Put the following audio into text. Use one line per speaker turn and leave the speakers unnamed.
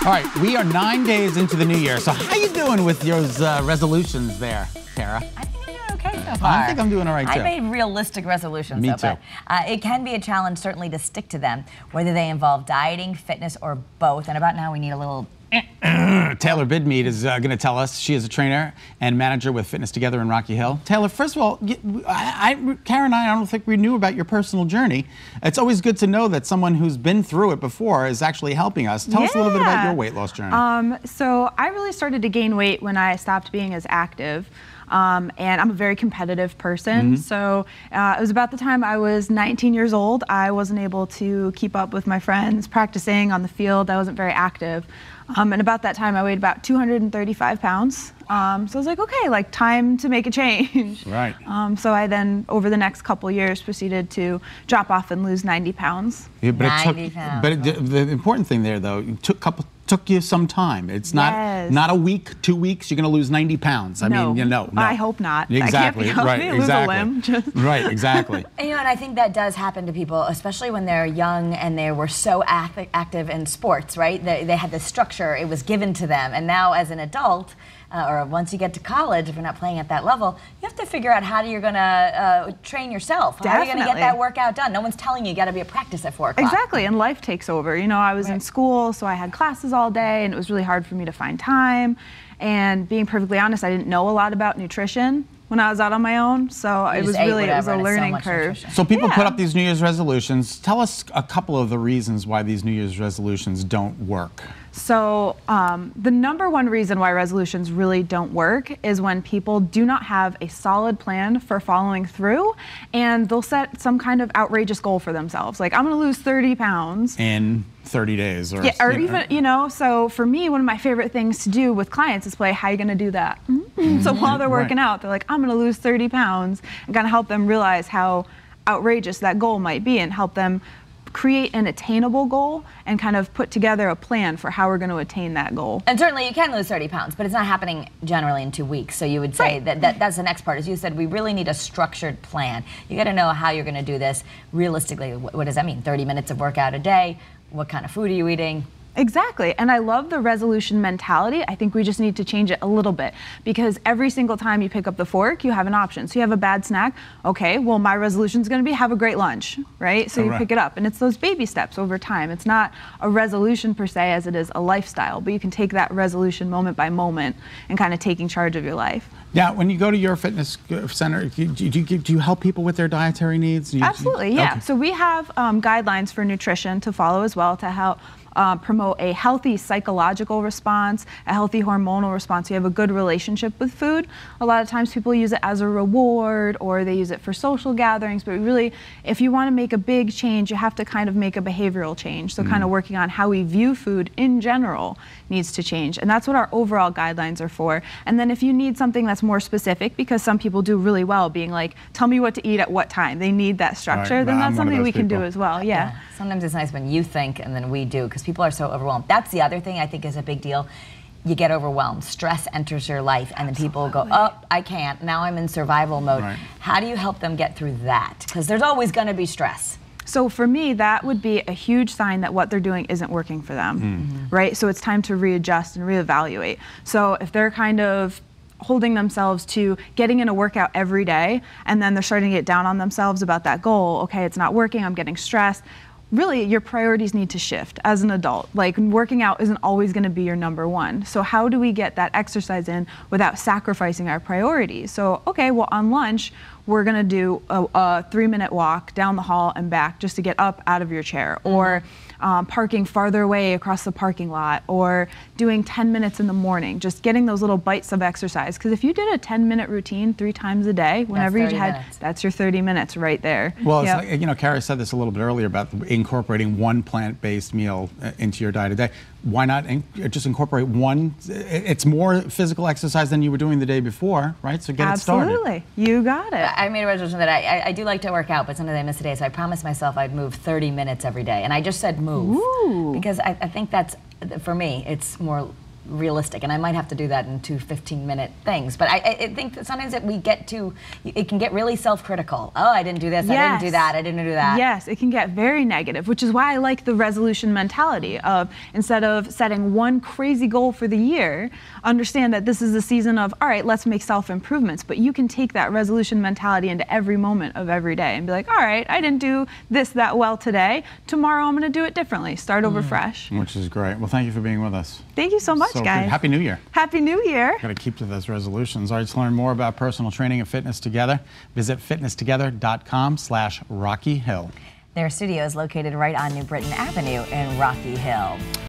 All right, we are 9 days into the new year. So how you doing with your resolutions there, Tara?
I think I'm doing okay so far.
I think I'm doing all right, too.
I made realistic resolutions,
Me
though,
too.
but it can be a challenge, certainly, to stick to them, whether they involve dieting, fitness, or both. And about now, we need a little...
Taylor Bidmead is going to tell us. She is a trainer and manager with Fitness Together in Rocky Hill. Taylor, first of all, Karen and I don't think we knew about your personal journey. It's always good to know that someone who's been through it before is actually helping us. Tell us a little bit about your weight loss journey.
So I really started to gain weight when I stopped being as active. And I'm a very competitive person. So it was about the time I was 19 years old. I wasn't able to keep up with my friends practicing on the field. I wasn't very active. And about that time, I weighed about 235 pounds. So I was like, okay, like time to make a change.
Right.
So I then, over the next couple years, proceeded to drop off and lose 90 pounds.
Yeah, but
90 pounds.
But the important thing there, though, it took you some time. It's not a week, 2 weeks. You're going to lose 90 pounds. I mean, no.
I hope not.
Exactly.
I can't
Right.
lose a limb.
Right. Exactly.
And, and I think that does happen to people, especially when they're young and they were so active in sports, right? They had the structure. It was given to them. And now as an adult, or once you get to college, if you're not playing at that level, you have to figure out how you're going to train yourself. How are you going to get that workout done? No one's telling you got to be at practice at 4 o'clock.
Exactly, and life takes over. You know, I was in school, so I had classes all day, and it was really hard for me to find time. And being perfectly honest, I didn't know a lot about nutrition when I was out on my own, so it was a learning curve.
So people put up these New Year's resolutions. Tell us a couple of the reasons why these New Year's resolutions don't work.
So the number one reason why resolutions really don't work is when people do not have a solid plan for following through, and they'll set some kind of outrageous goal for themselves. Like, I'm gonna lose 30 pounds.
In 30 days.
Or even, so for me, one of my favorite things to do with clients is play, how are you gonna do that? So while they're working out, they're like, I'm gonna lose 30 pounds, and kind of help them realize how outrageous that goal might be and help them create an attainable goal and kind of put together a plan for how we're going to attain that goal.
And certainly you can lose 30 pounds, but it's not happening generally in 2 weeks. So you would say that's the next part. As you said, we really need a structured plan. You got to know how you're going to do this realistically. What does that mean? 30 minutes of workout a day? What kind of food are you eating?
Exactly, and I love the resolution mentality. I think we just need to change it a little bit, because every single time you pick up the fork, you have an option. So you have a bad snack, okay, well, my resolution is going to be have a great lunch, right? So you pick it up, and it's those baby steps over time. It's not a resolution per se as it is a lifestyle, but you can take that resolution moment by moment and kind of taking charge of your life.
Yeah, when you go to your fitness center, do you help people with their dietary needs?
Absolutely, yeah. Okay. So we have guidelines for nutrition to follow as well to help promote a healthy psychological response, a healthy hormonal response. You have a good relationship with food. A lot of times people use it as a reward, or they use it for social gatherings, but really, if you want to make a big change, you have to kind of make a behavioral change. So kind of working on how we view food in general needs to change. And that's what our overall guidelines are for. And then if you need something that's more specific, because some people do really well being like, tell me what to eat at what time. They need that structure, then that's something we can do as well, yeah.
Sometimes it's nice when you think and then we do, because people are so overwhelmed. That's the other thing I think is a big deal. You get overwhelmed. Stress enters your life, and then people go, oh, I can't. Now I'm in survival mode. How do you help them get through that? Because there's always going to be stress.
So for me, that would be a huge sign that what they're doing isn't working for them, right? So it's time to readjust and reevaluate. So if they're kind of holding themselves to getting in a workout every day, and then they're starting to get down on themselves about that goal, okay, it's not working, I'm getting stressed, really your priorities need to shift as an adult. Like, working out isn't always going to be your number one. So how do we get that exercise in without sacrificing our priorities? So, okay, well, on lunch, we're going to do a 3-minute walk down the hall and back just to get up out of your chair, or parking farther away across the parking lot, or doing 10 minutes in the morning, just getting those little bites of exercise. Because if you did a 10-minute routine 3 times a day, whenever you had, that's your 30 minutes right there.
Well, it's like, you know, Carrie said this a little bit earlier about incorporating one plant-based meal into your diet a day. Why not just incorporate one? It's more physical exercise than you were doing the day before, right? So get it started.
Absolutely, you got it.
I made a resolution that I do like to work out, but sometimes I miss a day, so I promised myself I'd move 30 minutes every day. And I just said move. Ooh. Because I think that's, for me, it's more realistic, and I might have to do that in 2 15-minute things. But I think that sometimes that it can get really self-critical. Oh, I didn't do this, I didn't do that, I didn't do that.
Yes, it can get very negative, which is why I like the resolution mentality of, instead of setting one crazy goal for the year, understand that this is a season of, all right, let's make self-improvements. But you can take that resolution mentality into every moment of every day and be like, all right, I didn't do this that well today. Tomorrow I'm going to do it differently. Start over fresh.
Which is great. Well, thank you for being with us.
Thank you so much, guys.
Happy New Year.
Happy New Year.
Got to keep to those resolutions. All right, to learn more about personal training and fitness together, visit fitnesstogether.com/Rocky Hill.
Their studio is located right on New Britain Avenue in Rocky Hill.